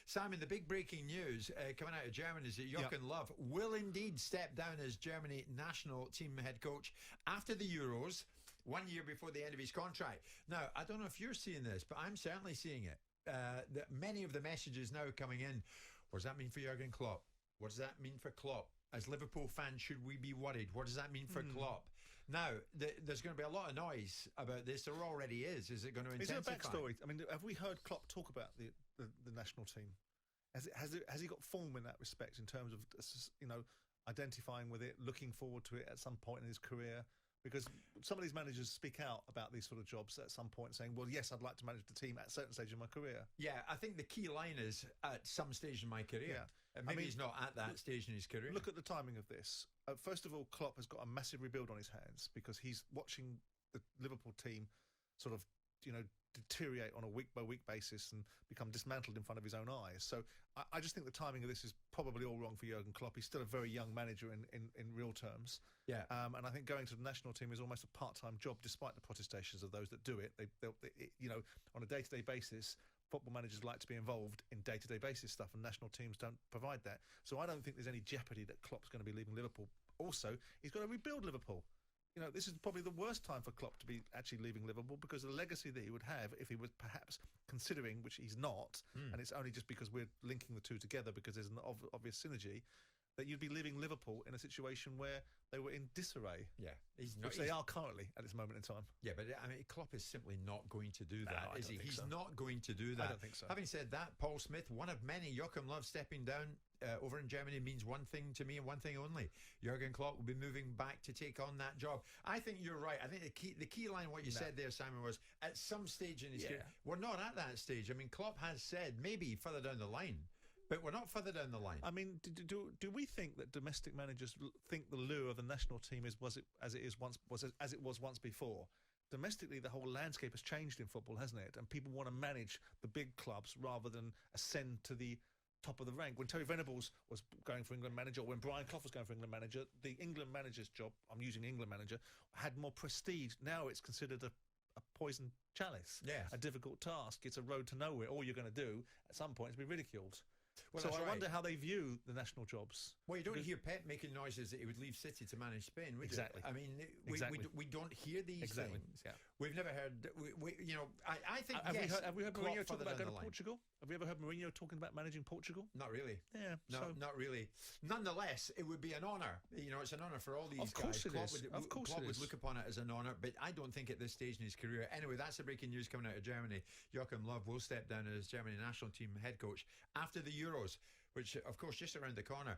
Simon, the big breaking news coming out of Germany is that Joachim Löw will indeed step down as Germany national team head coach after the Euros, 1 year before the end of his contract. Now, I don't know if you're seeing this, but I'm certainly seeing it. That many of the messages now coming in. What does that mean for Jurgen Klopp? What does that mean for Klopp? As Liverpool fans, should we be worried? What does that mean for Klopp? Now, there's going to be a lot of noise about this. There already is. Is it going to intensify? Is there a backstory? I mean, have we heard Klopp talk about the national team? Has he got form in that respect in terms of, you know, identifying with it, looking forward to it at some point in his career? Because some of these managers speak out about these sort of jobs at some point, saying, well, yes, I'd like to manage the team at a certain stage in my career. Yeah, I think the key line is at some stage in my career. Yeah. And maybe he's not at that stage in his career. Look at the timing of this. First of all, Klopp has got a massive rebuild on his hands because he's watching the Liverpool team sort of, you know, deteriorate on a week-by-week basis and become dismantled in front of his own eyes. So I just think the timing of this is probably all wrong for Jurgen Klopp. He's still a very young manager in real terms. Yeah. And I think going to the national team is almost a part-time job, despite the protestations of those that do it. They you know, on a day-to-day basis, football managers like to be involved in day-to-day basis stuff, and national teams don't provide that. So I don't think there's any jeopardy that Klopp's going to be leaving Liverpool. Also, he's got to rebuild Liverpool. You know, this is probably the worst time for Klopp to be actually leaving Liverpool because of the legacy that he would have if he was perhaps considering, which he's not, and it's only just because we're linking the two together because there's an obvious synergy, that you'd be leaving Liverpool in a situation where they were in disarray. Yeah. Which they are currently at this moment in time. Yeah, but I mean, Klopp is simply not going to do that, is he? He's so. not going to do that. I don't think so. Having said that, Paul Smith, one of many, Joachim Löw stepping down over in Germany means one thing to me and one thing only. Jurgen Klopp will be moving back to take on that job. I think you're right. I think the key line, what you said there, Simon, was at some stage in his career. We're not at that stage. I mean, Klopp has said maybe further down the line, but we're not further down the line. I mean, do we think that domestic managers think the lure of the national team was as it was once before? Domestically, the whole landscape has changed in football, hasn't it? And people want to manage the big clubs rather than ascend to the top of the rank. When Terry Venables was going for England manager, or when Brian Clough was going for England manager, the England manager's job, I'm using England manager, had more prestige. Now it's considered a poison chalice, a difficult task. It's a road to nowhere. All you're going to do at some point is be ridiculed. Well, so I wonder how they view the national jobs. Well, you don't hear Pep making noises that he would leave City to manage Spain, would you? I mean, we don't hear these things. Yeah. We've never heard. You know, I think. Have we heard Mourinho talk about going to Portugal? Have we ever heard Mourinho talking about managing Portugal? Not really. Yeah. No, not really. Nonetheless, it would be an honour. You know, it's an honour for all these guys. Of course Klopp would look upon it as an honour, but I don't think at this stage in his career. Anyway, that's the breaking news coming out of Germany. Joachim Löw will step down as Germany national team head coach after the Euros, which, of course, just around the corner.